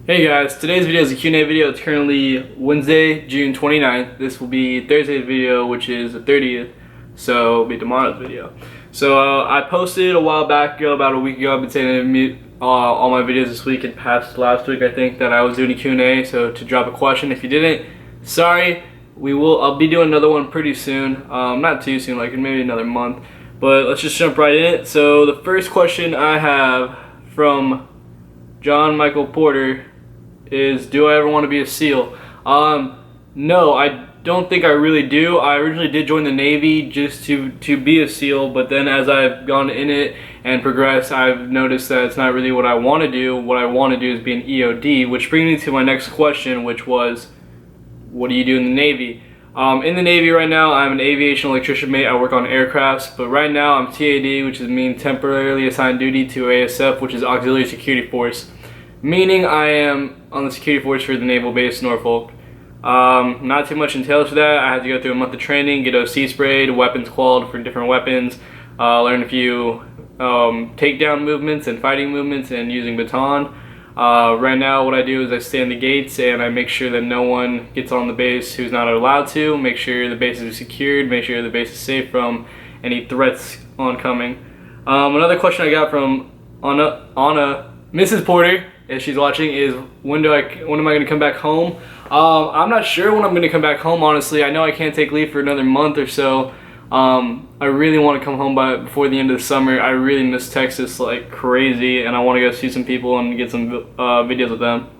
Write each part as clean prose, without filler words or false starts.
Hey guys, today's video is a Q&A video. It's currently Wednesday, June 29th. This will be Thursday's video, which is the 30th, so it'll be tomorrow's video. So I posted a while back ago, about a week ago. I've been saying all my videos this week and past last week, I think, that I was doing a Q&A, so to drop a question. If you didn't, sorry. I'll be doing another one pretty soon. Not too soon, like in maybe another month. But let's just jump right in it. So the first question I have from John Michael Porter is, do I ever want to be a SEAL? No, I don't think I really do. I originally did join the Navy just to be a SEAL, but then as I've gone in it and progressed, I've noticed that it's not really what I want to do. What I want to do is be an EOD, which brings me to my next question, which was, what do you do in the Navy? In the Navy right now, I'm an aviation electrician mate. I work on aircrafts, but right now I'm TAD, which means temporarily assigned duty to ASF, which is Auxiliary Security Force. Meaning I am on the security force for the Naval Base Norfolk. Not too much entails for that. I had to go through a month of training, get OC sprayed, weapons qualled for different weapons, learn a few takedown movements and fighting movements and using baton. Right now what I do is I stay in the gates and I make sure that no one gets on the base who's not allowed to, make sure the base is secured, make sure the base is safe from any threats oncoming. Another question I got from Anna Mrs. Porter, if she's watching, is when am I going to come back home? I'm not sure when I'm going to come back home, honestly. I know I can't take leave for another month or so. I really want to come home before the end of the summer. I really miss Texas like crazy, and I want to go see some people and get some videos with them.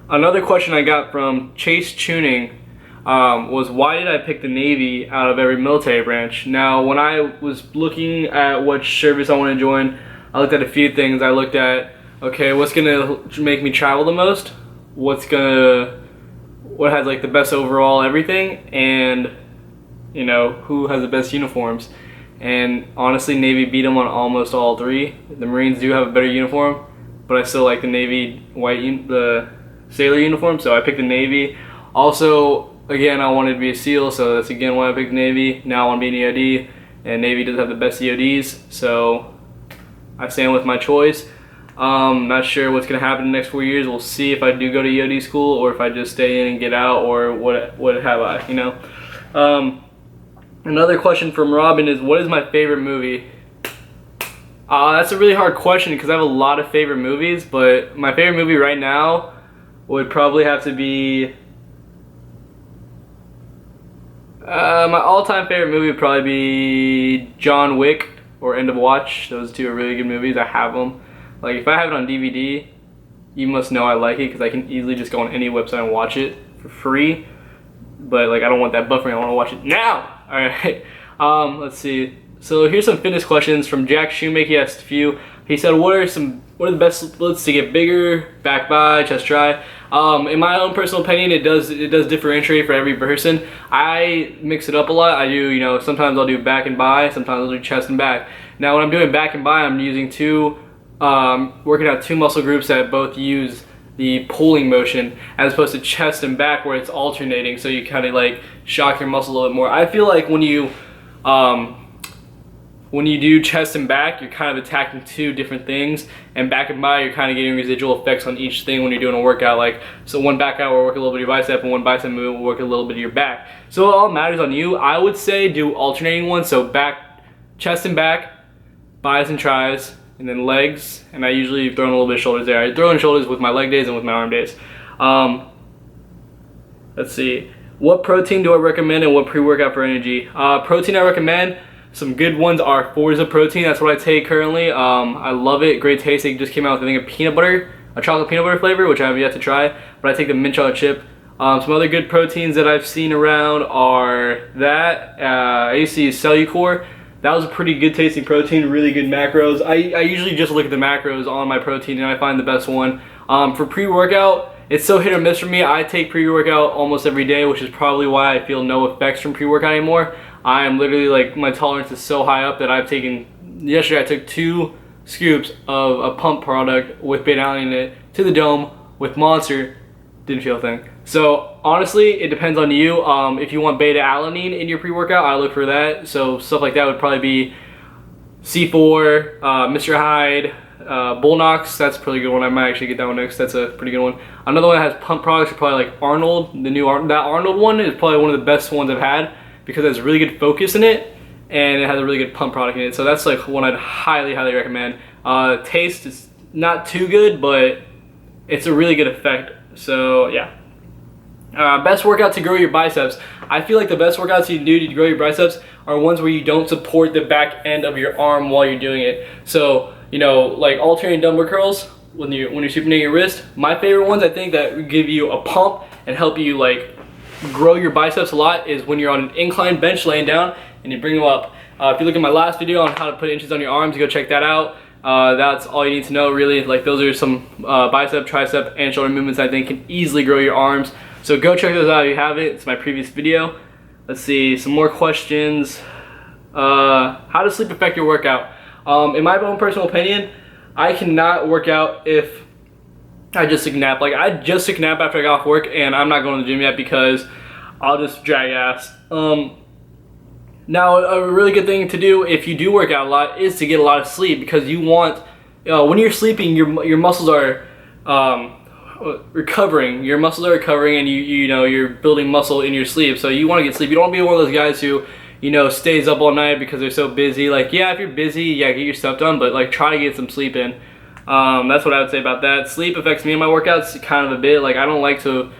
Another question I got from Chase Tuning was, why did I pick the Navy out of every military branch? Now, when I was looking at what service I want to join, I looked at a few things. I looked at, okay, what's gonna make me travel the most? What has like the best overall everything? And you know, who has the best uniforms? And honestly, Navy beat them on almost all three. The Marines do have a better uniform, but I still like the Navy the sailor uniform, so I picked the Navy. Also, again, I wanted to be a SEAL, so that's again why I picked Navy. Now I want to be an EOD, and Navy does have the best EODs, so I stand with my choice. Not sure what's going to happen in the next 4 years. We'll see if I do go to EOD school or if I just stay in and get out, or what have I, you know. Another question from Robin is, what is my favorite movie? That's a really hard question because I have a lot of favorite movies, but my favorite movie right now would probably have to be... my all-time favorite movie would probably be John Wick or End of Watch. Those two are really good movies. I have them. Like, if I have it on DVD, you must know I like it because I can easily just go on any website and watch it for free. But like, I don't want that buffering. I want to watch it now. All right. Let's see. So here's some fitness questions from Jack Shoemaker. He asked a few. He said, what are the best splits to get bigger, back by, chest try? In my own personal opinion, it does differentiate for every person. I mix it up a lot. I do, you know, sometimes I'll do back and by, sometimes I'll do chest and back. Now when I'm doing back and by, I'm using working out two muscle groups that both use the pulling motion, as opposed to chest and back where it's alternating, so you kind of like shock your muscle a little bit more. I feel like when you do chest and back, you're kind of attacking two different things, and back and by, you're kind of getting residual effects on each thing when you're doing a workout. Like, so one back out will work a little bit of your bicep, and one bicep move will work a little bit of your back. So it all matters on you. I would say do alternating ones, so back, chest and back, bis and tris, and then legs, and I usually throw in a little bit of shoulders there. I throw in shoulders with my leg days and with my arm days. Let's see. What protein do I recommend and what pre-workout for energy? Protein I recommend, some good ones are Forza protein. That's what I take currently. I love it. Great taste. They just came out with, I think, a chocolate peanut butter flavor, which I have yet to try, but I take the mint chocolate chip. Some other good proteins that I've seen around are that. I used to use Cellucor. That was a pretty good tasting protein, really good macros. I usually just look at the macros on my protein and I find the best one. For pre-workout, it's so hit or miss for me. I take pre-workout almost every day, which is probably why I feel no effects from pre-workout anymore. I am literally like, my tolerance is so high up that yesterday I took 2 scoops of a pump product with beta-alanine in it to the dome with Monster. Didn't feel a thing. So honestly, it depends on you. If you want beta alanine in your pre-workout, I look for that. So stuff like that would probably be C4, Mr. Hyde, Bullnox. That's a pretty good one. I might actually get that one next. That's a pretty good one. Another one that has pump products is probably like Arnold. That Arnold one is probably one of the best ones I've had because it has really good focus in it and it has a really good pump product in it. So that's like one I'd highly recommend. Taste is not too good, but it's a really good effect. So yeah. Best workout to grow your biceps. I feel like the best workouts you can do to grow your biceps are ones where you don't support the back end of your arm while you're doing it. So, you know, like alternating dumbbell curls when you're supinating your wrist. My favorite ones, I think, that give you a pump and help you like grow your biceps a lot is when you're on an incline bench laying down and you bring them up. If you look at my last video on how to put inches on your arms, go check that out. That's all you need to know, really. Like, those are some bicep, tricep, and shoulder movements I think can easily grow your arms. So go check those out if you haven't. It's my previous video. Let's see, some more questions. How does sleep affect your workout? In my own personal opinion, I cannot work out if I just took a nap. Like, I just took a nap after I got off work, and I'm not going to the gym yet because I'll just drag ass. Now, a really good thing to do if you do work out a lot is to get a lot of sleep, because you want, when you're sleeping, your muscles are recovering. Your muscles are recovering, and you know, you're building muscle in your sleep. So you want to get sleep. You don't want to be one of those guys who, you know, stays up all night because they're so busy. Like, yeah, if you're busy, yeah, get your stuff done, but like, try to get some sleep in. That's what I would say about that. Sleep affects me in my workouts kind of a bit. Like, I don't like to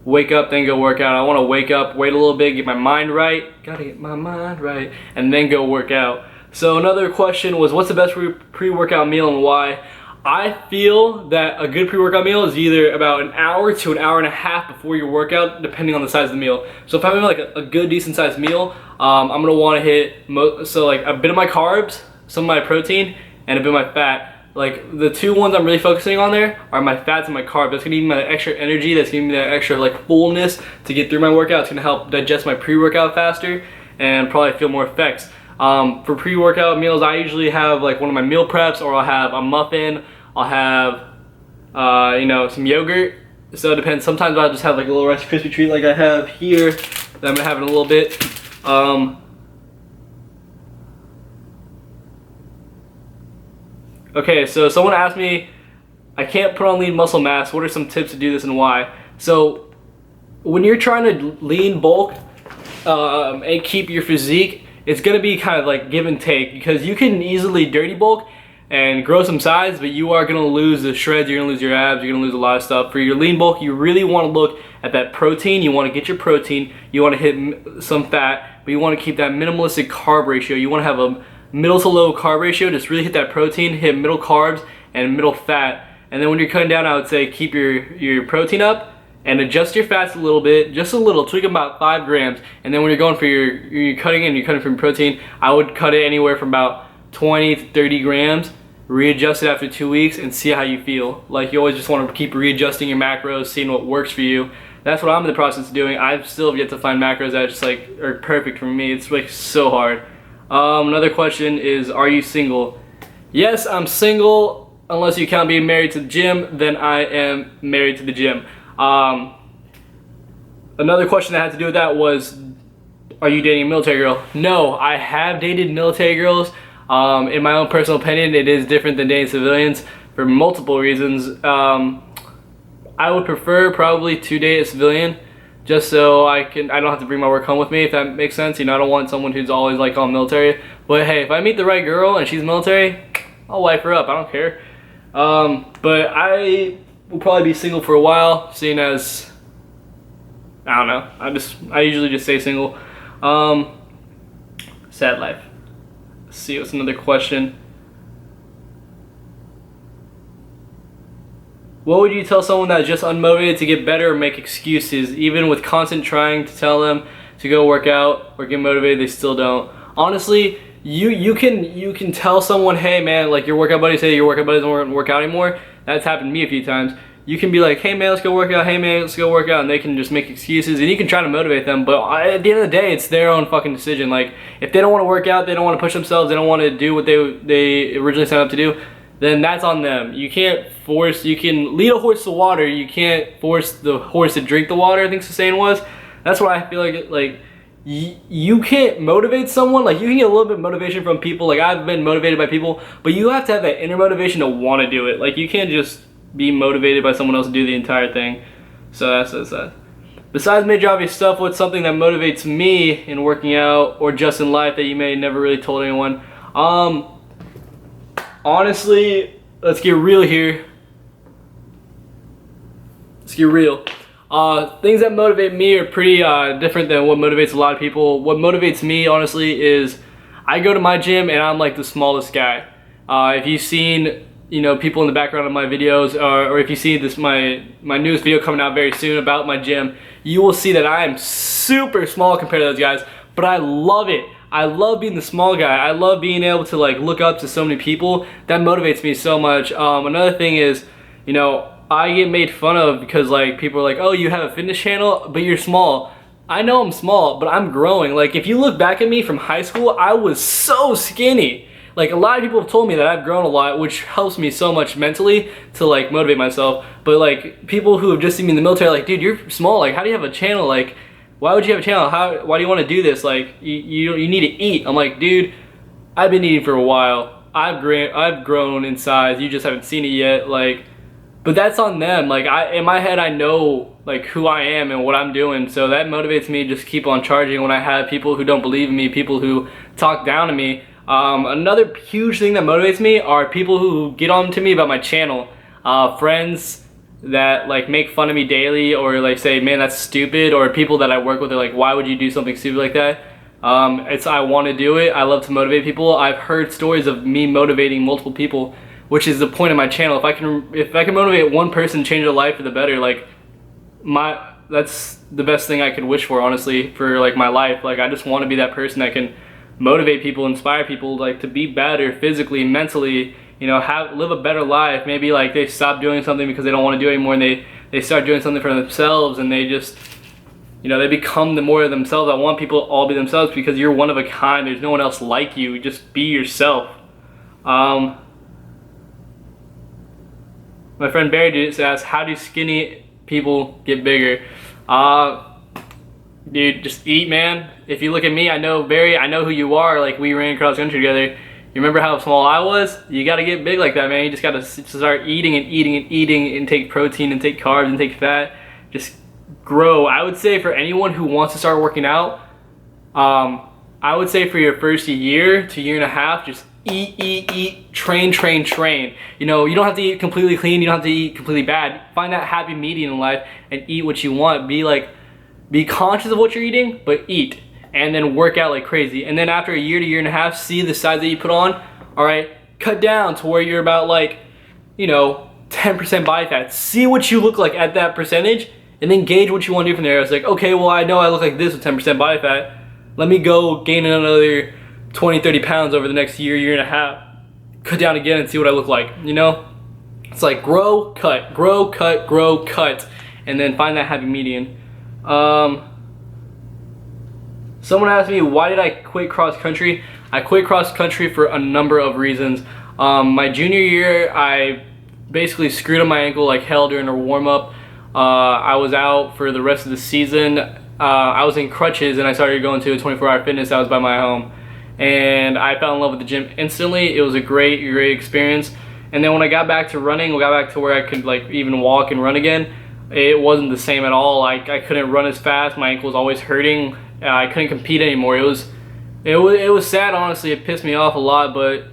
wake up then go work out. I want to wake up, wait a little bit, get my mind right. Gotta get my mind right, and then go work out. So another question was, what's the best pre-workout meal and why? I feel that a good pre-workout meal is either about an hour to an hour and a half before your workout, depending on the size of the meal. So if I'm having like a good, decent sized meal, I'm gonna want to hit like a bit of my carbs, some of my protein, and a bit of my fat. Like, the two ones I'm really focusing on there are my fats and my carbs. That's gonna give me that extra energy, that's gonna give me that extra like fullness to get through my workout. It's gonna help digest my pre-workout faster and probably feel more effects. For pre-workout meals, I usually have like one of my meal preps, or I'll have a muffin, I'll have you know, some yogurt. So it depends. Sometimes I'll just have like a little Rice Krispie treat like I have here that I'm gonna have in a little bit. Okay, so someone asked me, I can't put on lean muscle mass. What are some tips to do this and why? So when you're trying to lean bulk and keep your physique, it's gonna be kind of like give and take, because you can easily dirty bulk and grow some size, but you are gonna lose the shreds, you're gonna lose your abs, you're gonna lose a lot of stuff. For your lean bulk, you really wanna look at that protein. You wanna get your protein, you wanna hit some fat, but you wanna keep that minimalistic carb ratio. You wanna have a middle to low carb ratio. Just really hit that protein, hit middle carbs and middle fat. And then when you're cutting down, I would say keep your protein up and adjust your fats a little bit, just a little, tweak them about 5 grams. And then when you're going for you're cutting from protein, I would cut it anywhere from about 20 to 30 grams, readjust it after 2 weeks and see how you feel. Like, you always just want to keep readjusting your macros, seeing what works for you. That's what I'm in the process of doing. I've still yet to find macros that just like are perfect for me. It's like so hard. Another question is, are you single? Yes, I'm single, unless you count being married to the gym. Then I am married to the gym. Another question that had to do with that was, are you dating a military girl? No, I have dated military girls. In my own personal opinion, it is different than dating civilians for multiple reasons. I would prefer probably to date a civilian, just so I don't have to bring my work home with me, if that makes sense. You know, I don't want someone who's always like all military. But hey, if I meet the right girl and she's military, I'll wife her up, I don't care. But I will probably be single for a while, seeing as, I don't know, I usually just stay single. Sad life. Let's see, what's another question? What would you tell someone that's just unmotivated to get better or make excuses, even with constant trying to tell them to go work out or get motivated, they still don't? Honestly, you can tell someone, hey man, like your workout buddy, say your workout buddy doesn't work out anymore. That's happened to me a few times. You can be like, hey man, let's go work out, hey man, let's go work out, and they can just make excuses, and you can try to motivate them, but at the end of the day, it's their own fucking decision. Like, if they don't want to work out, they don't want to push themselves, they don't want to do what they originally signed up to do, then that's on them. You can't force, you can lead a horse to water, you can't force the horse to drink the water, I think the saying was. That's why I feel like you can't motivate someone. Like, you can get a little bit of motivation from people. Like, I've been motivated by people, but you have to have that inner motivation to want to do it. Like, you can't just be motivated by someone else to do the entire thing. So that's that. Besides major obvious stuff, what's something that motivates me in working out or just in life that you may never really told anyone? Honestly, let's get real here. Let's get real. Things that motivate me are pretty different than what motivates a lot of people. What motivates me, honestly, is I go to my gym and I'm like the smallest guy. If you've seen, you know, people in the background of my videos, or if you see this, my newest video coming out very soon about my gym, you will see that I am super small compared to those guys, but I love it. I love being the small guy. I love being able to like look up to so many people. That motivates me so much. Another thing is, you know, I get made fun of because like people are like, oh, you have a fitness channel, but you're small. I know I'm small, but I'm growing. Like, if you look back at me from high school, I was so skinny. Like, a lot of people have told me that I've grown a lot, which helps me so much mentally to like motivate myself. But like, people who have just seen me in the military are like, dude, you're small. Like, how do you have a channel? Like, why would you have a channel? Why do you want to do this? Like, you need to eat. I'm like, dude, I've been eating for a while. I've grown in size. You just haven't seen it yet. Like, but that's on them. Like, in my head, I know like who I am and what I'm doing. So that motivates me to just keep on charging when I have people who don't believe in me, people who talk down to me. Another huge thing that motivates me are people who get on to me about my channel. Friends that like make fun of me daily, or like say, man, that's stupid, or people that I work with are like, why would you do something stupid like that? I want to do it. I love to motivate people. I've heard stories of me motivating multiple people, which is the point of my channel. If I can motivate one person, change their life for the better, like that's the best thing I could wish for, honestly, for like my life. Like, I just want to be that person that can motivate people, inspire people, like to be better physically, mentally, you know, live a better life. Maybe like they stop doing something because they don't want to do it anymore, and they start doing something for themselves, and they just, you know, they become the more of themselves. I want people to all be themselves because you're one of a kind. There's no one else like you. Just be yourself. My friend Barry just asked, how do skinny people get bigger? Dude, just eat, man. If you look at me, I know Barry, I know who you are. Like, we ran cross country together. You remember how small I was? You gotta get big like that, man. You just gotta start eating and eating and eating, and take protein and take carbs and take fat. Just grow. I would say for anyone who wants to start working out, I would say for your first year to year and a half, just eat, train. You know, you don't have to eat completely clean, you don't have to eat completely bad. Find that happy medium in life and eat what you want. Be conscious of what you're eating, but eat. And then work out like crazy. And then after a year to year and a half, see the size that you put on. All right, cut down to where you're about like, you know, 10% body fat. See what you look like at that percentage, and then gauge what you want to do from there. It's like, okay, well, I know I look like this with 10% body fat. Let me go gain another 20-30 pounds over the next year and a half. Cut down again and see what I look like, you know? It's like grow, cut, and then find that happy median. Someone asked me, why did I quit cross country? I quit cross country for a number of reasons. My junior year, I basically screwed up my ankle like hell during a warm-up. I was out for the rest of the season. I was in crutches, and I started going to a 24-hour fitness that was by my home. And I fell in love with the gym instantly. It was a great experience. And then when I got back to running, got back to where I could like even walk and run again, it wasn't the same at all. I couldn't run as fast. My ankle was always hurting. I couldn't compete anymore. It was sad, honestly. It pissed me off a lot, but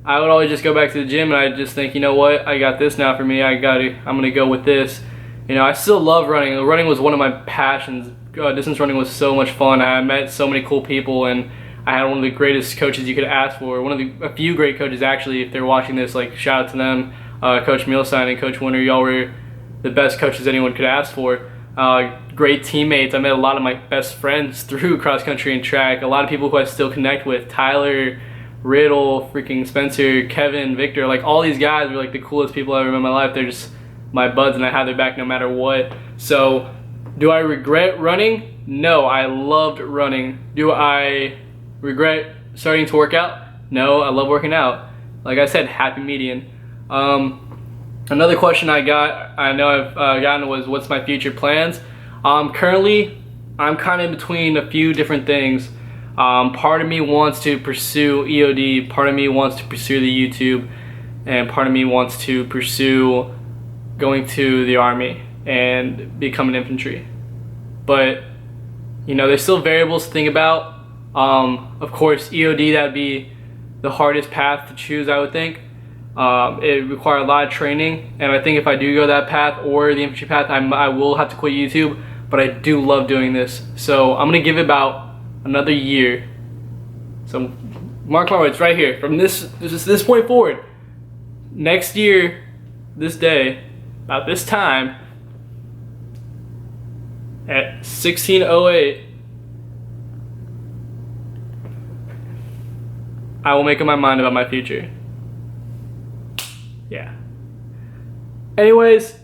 I would always just go back to the gym, and I just think, you know what, I got this now for me. I'm gonna go with this. You know, I still love running. Running was one of my passions. Distance running was so much fun. I met so many cool people, and I had one of the greatest coaches you could ask for. A few great coaches, actually. If they're watching this, like, shout out to them. Coach Mielstein and Coach Winter, y'all were the best coaches anyone could ask for. Great teammates. I met a lot of my best friends through cross country and track. A lot of people who I still connect with. Tyler, Riddle, freaking Spencer, Kevin, Victor. Like, all these guys were like the coolest people I ever met in my life. They're just my buds, and I have their back no matter what. So, do I regret running? No, I loved running. Do I regret starting to work out? No, I love working out. Like I said, happy median. Another question I know I've gotten was, what's my future plans? Currently, I'm kind of in between a few different things. Part of me wants to pursue EOD, part of me wants to pursue the YouTube, and part of me wants to pursue going to the Army and become an infantry. But, you know, there's still variables to think about. Of course, EOD, that'd be the hardest path to choose, I would think. It requires a lot of training, and I think if I do go that path or the infantry path, I will have to quit YouTube, but I do love doing this. So I'm gonna give it about another year. So mark my words right here, from this point forward, next year, this day, about this time, at 16:08, I will make up my mind about my future. Yeah. Anyways,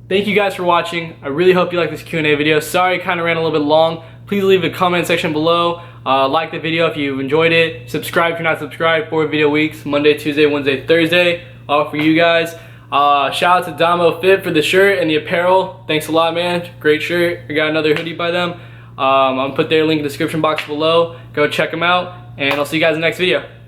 thank you guys for watching. I really hope you like this Q&A video. Sorry it kind of ran a little bit long. Please leave a comment section below. Like the video if you enjoyed it. Subscribe if you're not subscribed. 4 video weeks, Monday, Tuesday, Wednesday, Thursday, all for you guys. Shout out to Damo Fit for the shirt and the apparel. Thanks a lot, man. Great shirt. I got another hoodie by them. I'm gonna put their link in the description box below. Go check them out, and I'll see you guys in the next video.